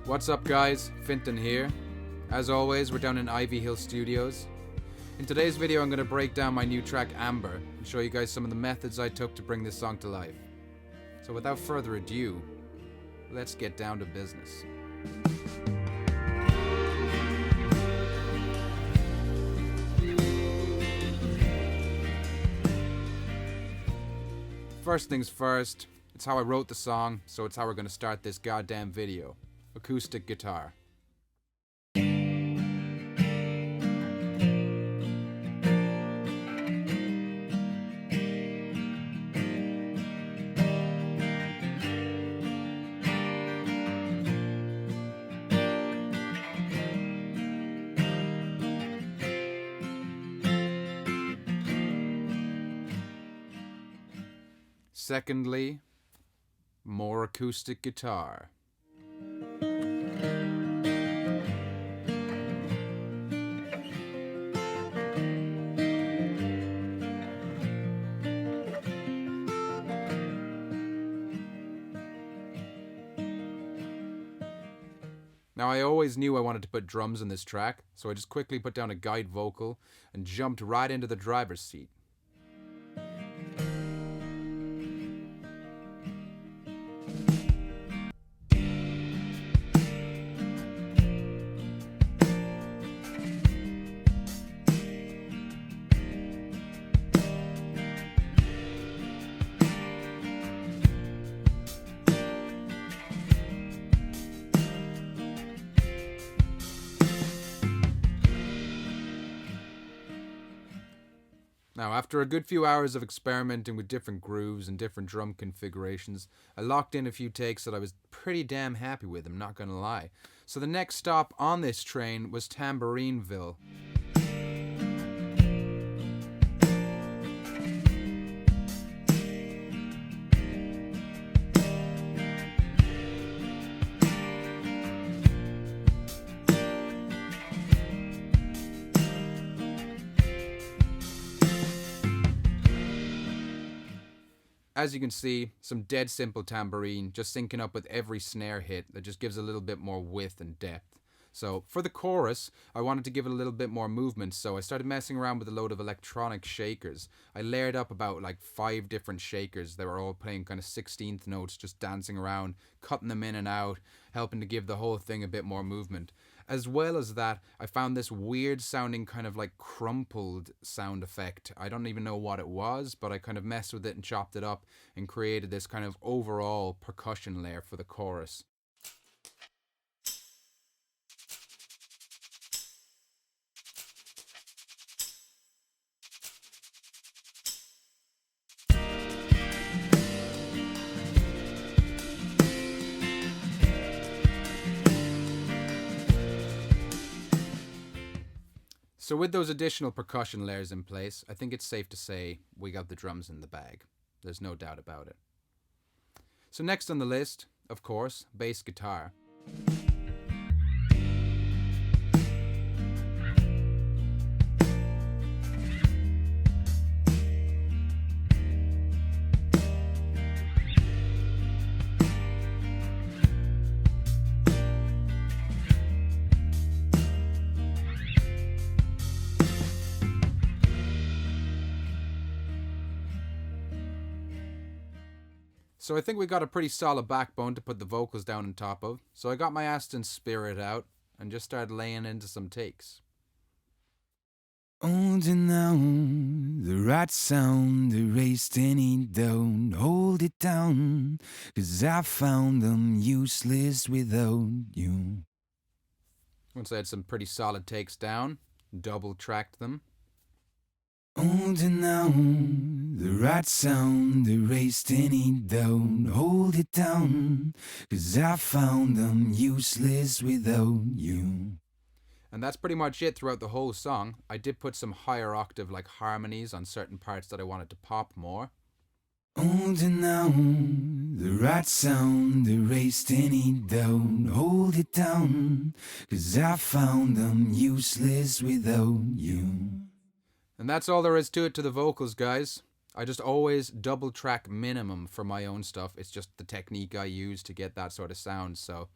What's up guys, Fintan here. As always, we're down in Ivy Hill Studios. In today's video I'm going to break down my new track Amber and show you guys some of the methods I took to bring this song to life. So without further ado, let's get down to business. First things first, it's how I wrote the song, so it's how we're going to start this goddamn video. Acoustic guitar. Secondly, more acoustic guitar. Now I always knew I wanted to put drums in this track, so I just quickly put down a guide vocal and jumped right into the driver's seat. Now, after a good few hours of experimenting with different grooves and different drum configurations, I locked in a few takes that I was pretty damn happy with, I'm not gonna lie. So the next stop on this train was Tambourineville. As you can see, some dead simple tambourine, just syncing up with every snare hit that just gives a little bit more width and depth. So for the chorus, I wanted to give it a little bit more movement, so I started messing around with a load of electronic shakers. I layered up about like 5 different shakers. They were all playing kind of 16th notes, just dancing around, cutting them in and out, helping to give the whole thing a bit more movement. As well as that, I found this weird sounding kind of like crumpled sound effect. I don't even know what it was, but I kind of messed with it and chopped it up and created this kind of overall percussion layer for the chorus. So with those additional percussion layers in place, I think it's safe to say we got the drums in the bag. There's no doubt about it. So next on the list, of course, bass guitar. So I think we got a pretty solid backbone to put the vocals down on top of, so I got my Aston Spirit out and just started laying into some takes. Holding on, the right sound, erased any doubt. Hold it down, 'cause I found them useless without you. Once I had some pretty solid takes down, double tracked them. Holding on, the right sound, erased any doubt. Hold it down, 'cause I found them useless without you. And that's pretty much it throughout the whole song. I did put some higher octave like harmonies on certain parts that I wanted to pop more. Holding on, the right sound, erased any doubt. Hold it down, 'cause I found them useless without you. And that's all there is to it to the vocals, guys. I just always double track minimum for my own stuff. It's just the technique I use to get that sort of sound. So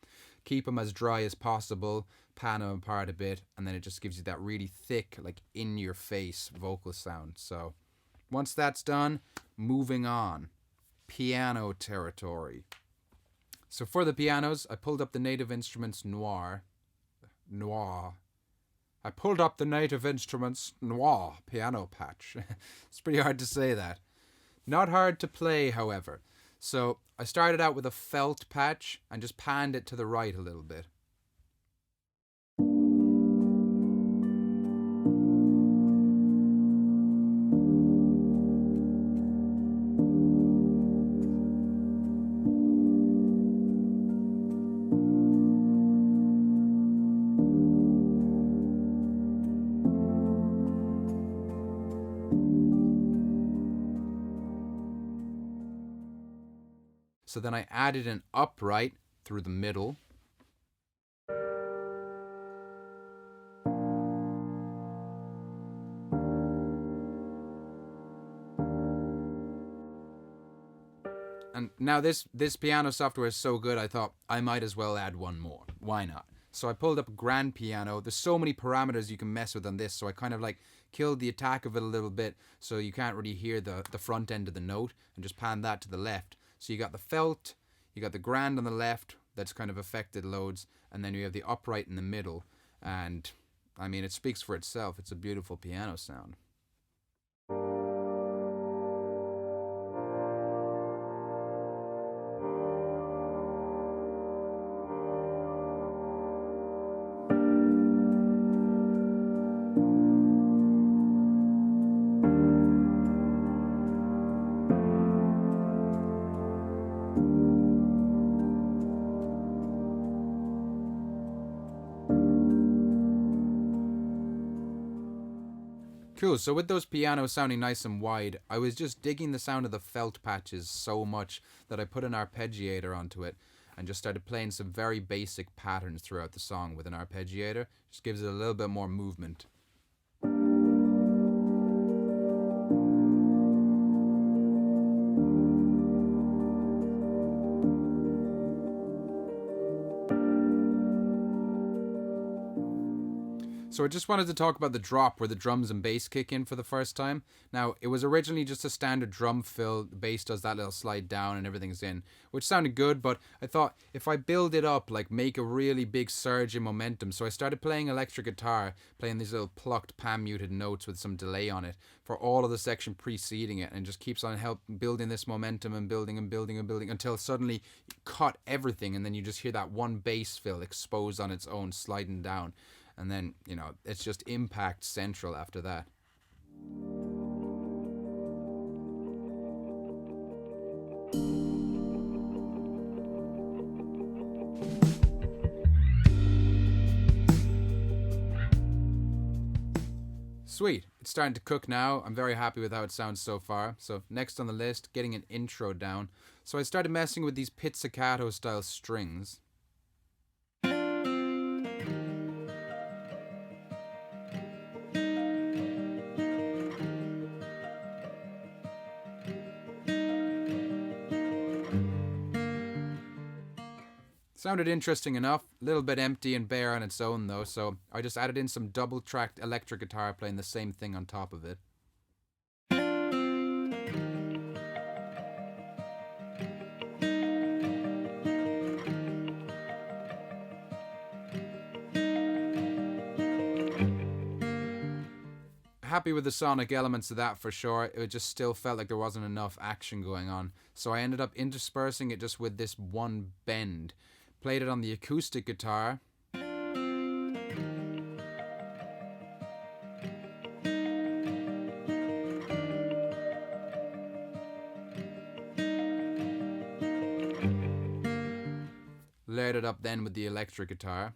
keep them as dry as possible, pan them apart a bit, and then it just gives you that really thick, like in your face vocal sound. So once that's done, moving on. Piano territory. So for the pianos, I pulled up the Native Instruments Noir. I pulled up the Native Instruments Noir piano patch. It's pretty hard to say that. Not hard to play, however. So I started out with a felt patch and just panned it to the right a little bit. So then I added an upright through the middle. And now this piano software is so good, I thought I might as well add one more. Why not? So I pulled up a grand piano. There's so many parameters you can mess with on this, so I kind of like killed the attack of it a little bit so you can't really hear the front end of the note, and just panned that to the left. So you got the felt, you got the grand on the left, that's kind of affected loads, and then you have the upright in the middle. And I mean, it speaks for itself. It's a beautiful piano sound. Cool, so with those pianos sounding nice and wide, I was just digging the sound of the felt patches so much that I put an arpeggiator onto it and just started playing some very basic patterns throughout the song with an arpeggiator. Just gives it a little bit more movement. So I just wanted to talk about the drop where the drums and bass kick in for the first time. Now, it was originally just a standard drum fill. The bass does that little slide down and everything's in, which sounded good, but I thought if I build it up, like make a really big surge in momentum. So I started playing electric guitar, playing these little plucked pan muted notes with some delay on it for all of the section preceding it, and just keeps on building this momentum and building and building and building until suddenly you cut everything, and then you just hear that one bass fill exposed on its own sliding down. And then, you know, it's just impact central after that. Sweet, it's starting to cook now. I'm very happy with how it sounds so far. So next on the list, getting an intro down. So I started messing with these pizzicato style strings. Sounded interesting enough, a little bit empty and bare on its own though, so I just added in some double-tracked electric guitar playing the same thing on top of it. Happy with the sonic elements of that for sure. It just still felt like there wasn't enough action going on, so I ended up interspersing it just with this one bend. Played it on the acoustic guitar. Layered it up then with the electric guitar.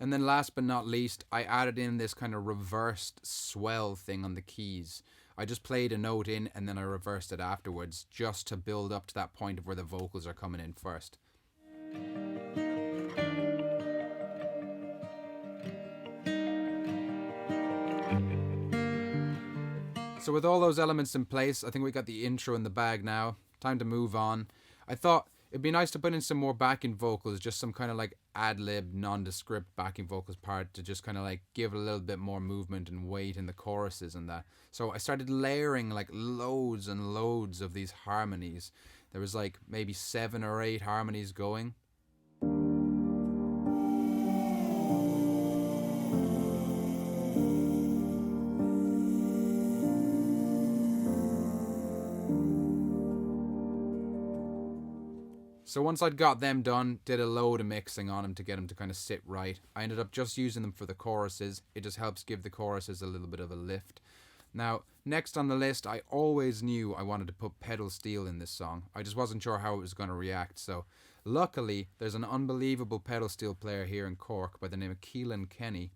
And then last but not least, I added in this kind of reversed swell thing on the keys. I just played a note in and then I reversed it afterwards just to build up to that point of where the vocals are coming in first. So with all those elements in place, I think we got the intro in the bag now. Time to move on. I thought it'd be nice to put in some more backing vocals, just some kind of like ad-lib, nondescript backing vocals part to just kind of like give a little bit more movement and weight in the choruses and that. So I started layering like loads and loads of these harmonies. There was like maybe 7 or 8 harmonies going. So once I'd got them done, did a load of mixing on them to get them to kind of sit right. I ended up just using them for the choruses. It just helps give the choruses a little bit of a lift. Now, next on the list, I always knew I wanted to put pedal steel in this song. I just wasn't sure how it was going to react. So luckily, there's an unbelievable pedal steel player here in Cork by the name of Keelan Kenny.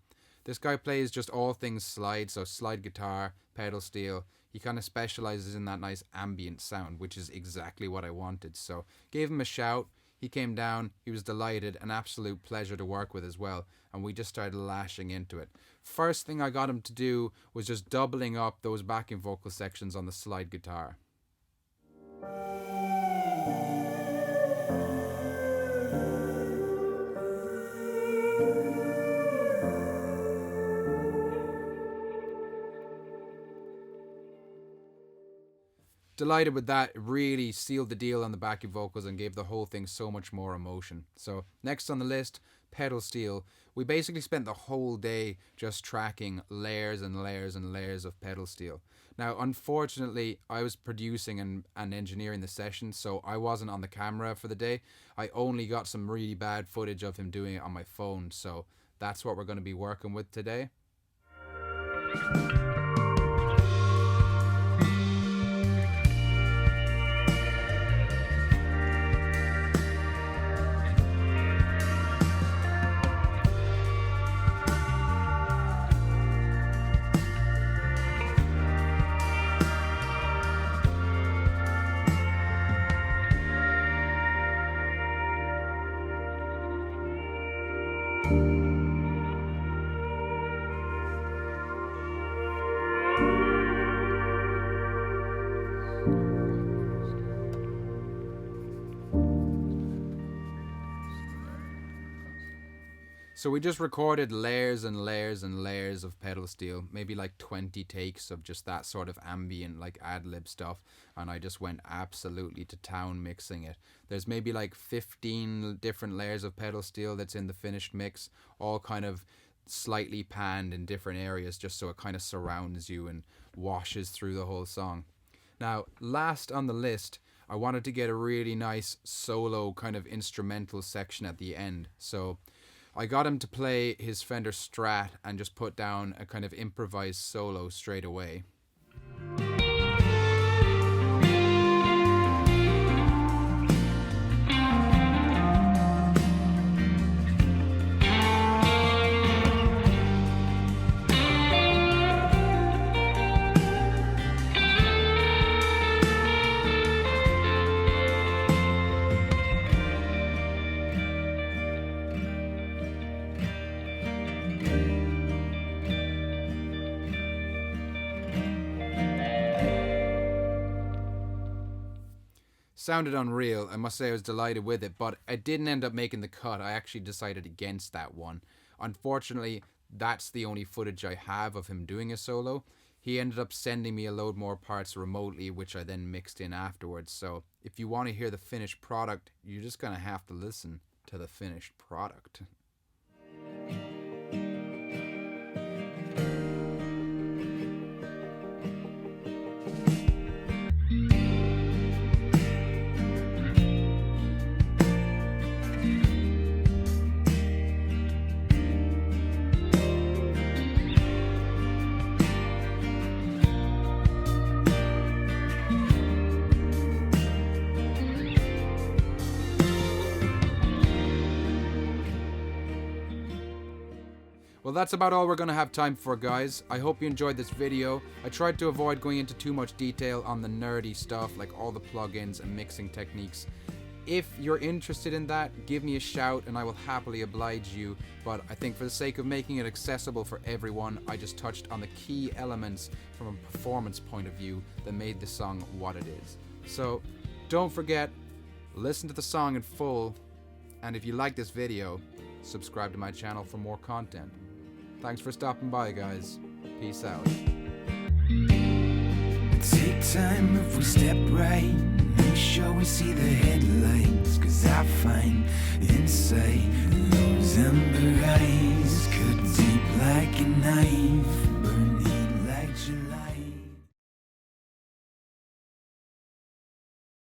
This guy plays just all things slide, so slide guitar, pedal steel. He kind of specializes in that nice ambient sound, which is exactly what I wanted. So gave him a shout. He came down. He was delighted. An absolute pleasure to work with as well. And we just started lashing into it. First thing I got him to do was just doubling up those backing vocal sections on the slide guitar. Delighted with that. It really sealed the deal on the backing vocals and gave the whole thing so much more emotion. So next on the list, pedal steel. We basically spent the whole day just tracking layers and layers and layers of pedal steel. Now, unfortunately, I was producing and engineering the session, so I wasn't on the camera for the day. I only got some really bad footage of him doing it on my phone, so that's what we're going to be working with today. So we just recorded layers and layers and layers of pedal steel, maybe like 20 takes of just that sort of ambient, like ad-lib stuff, and I just went absolutely to town mixing it. There's maybe like 15 different layers of pedal steel that's in the finished mix, all kind of slightly panned in different areas just so it kind of surrounds you and washes through the whole song. Now, last on the list, I wanted to get a really nice solo kind of instrumental section at the end, so I got him to play his Fender Strat and just put down a kind of improvised solo straight away. Sounded unreal. I must say I was delighted with it, but it didn't end up making the cut. I actually decided against that one. Unfortunately, that's the only footage I have of him doing a solo. He ended up sending me a load more parts remotely, which I then mixed in afterwards. So if you want to hear the finished product, you're just going to have to listen to the finished product. Well, that's about all we're going to have time for, guys. I hope you enjoyed this video. I tried to avoid going into too much detail on the nerdy stuff, like all the plugins and mixing techniques. if you're interested in that, give me a shout and I will happily oblige you. But I think for the sake of making it accessible for everyone, I just touched on the key elements from a performance point of view that made the song what it is. So don't forget, listen to the song in full, and if you like this video, subscribe to my channel for more content. Thanks for stopping by, guys. Peace out. Take time if we step right, make sure we see the headlights, 'cause I find inside those